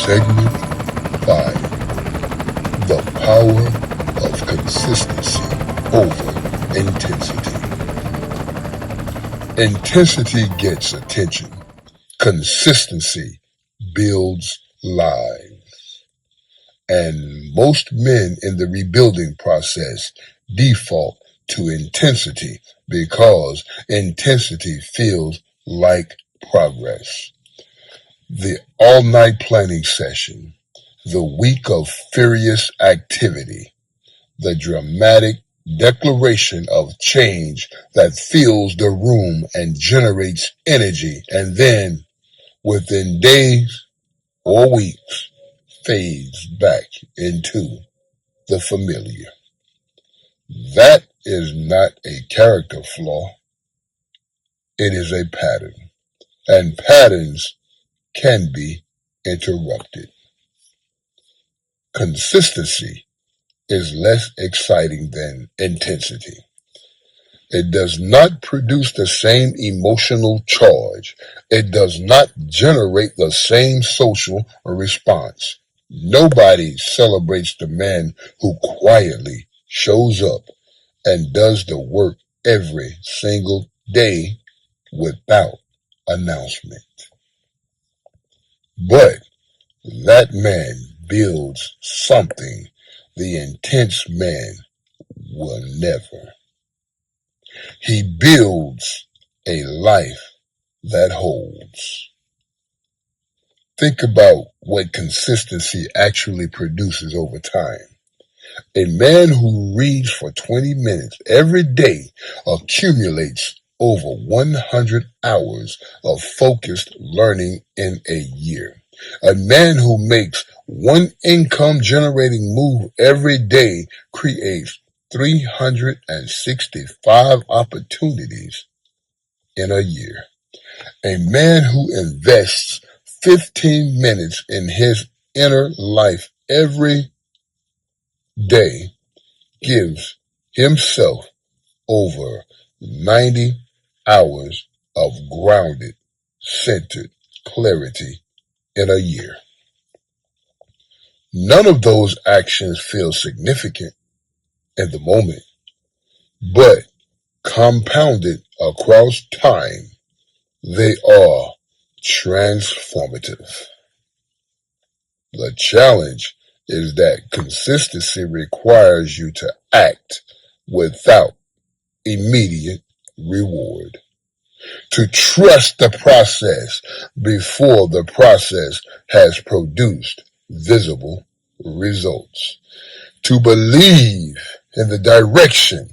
Segment 5. The Power of Consistency over Intensity. Intensity gets attention. Consistency builds lives. And most men in the rebuilding process default to intensity because intensity feels like progress. The all-night planning session, the week of furious activity, the dramatic declaration of change that fills the room and generates energy, and then, within days or weeks, fades back into the familiar. That is not a character flaw. It is a pattern, and patterns can be interrupted. Consistency is less exciting than intensity. It does not produce the same emotional charge. It does not generate the same social response. Nobody celebrates the man who quietly shows up and does the work every single day without announcement. But that man builds something the intense man will never. He builds a life that holds. Think about what consistency actually produces over time. A man who reads for 20 minutes every day accumulates over 100 hours of focused learning in a year. A man who makes one income generating move every day creates 365 opportunities in a year. A man who invests 15 minutes in his inner life every day gives himself over 90 hours of grounded, centered clarity in a year. None of those actions feel significant in the moment, but compounded across time, they are transformative. The challenge is that consistency requires you to act without immediate reward, to trust the process before the process has produced visible results, to believe in the direction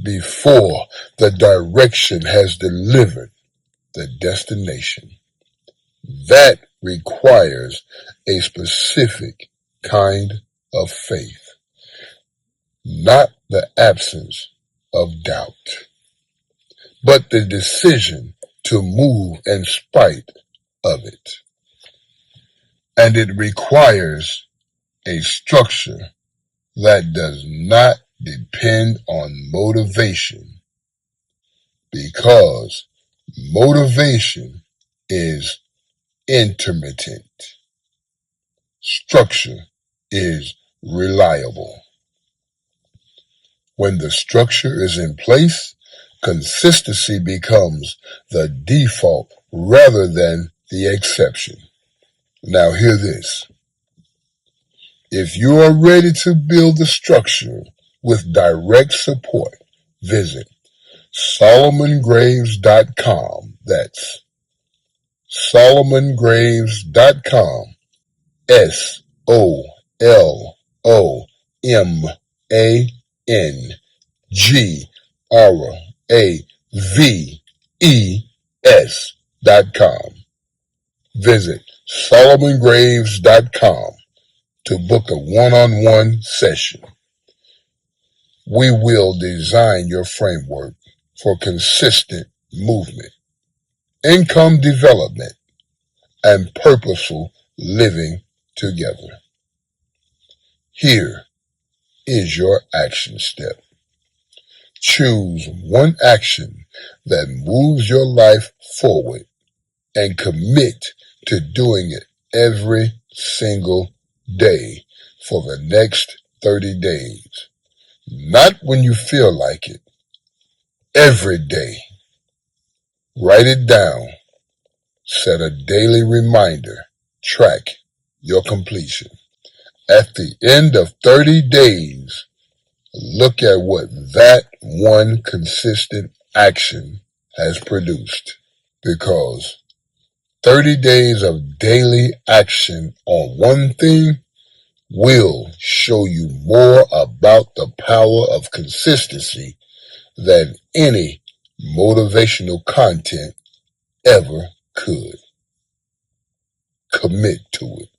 before the direction has delivered the destination. That requires a specific kind of faith, not the absence of doubt, but the decision to move in spite of it. And it requires a structure that does not depend on motivation, because motivation is intermittent. Structure is reliable. When the structure is in place, consistency becomes the default rather than the exception. Now hear this. If you are ready to build the structure with direct support, visit SolomanGraves.com. That's SolomanGraves.com. SolomanGraves.com. Visit SolomanGraves.com to book a one-on-one session. We will design your framework for consistent movement, income development, and purposeful living together. Here is your action step. Choose one action that moves your life forward and commit to doing it every single day for the next 30 days. Not when you feel like it. Every day. Write it down. Set a daily reminder. Track your completion. At the end of 30 days, look at what that one consistent action has produced. Because 30 days of daily action on one thing will show you more about the power of consistency than any motivational content ever could. Commit to it.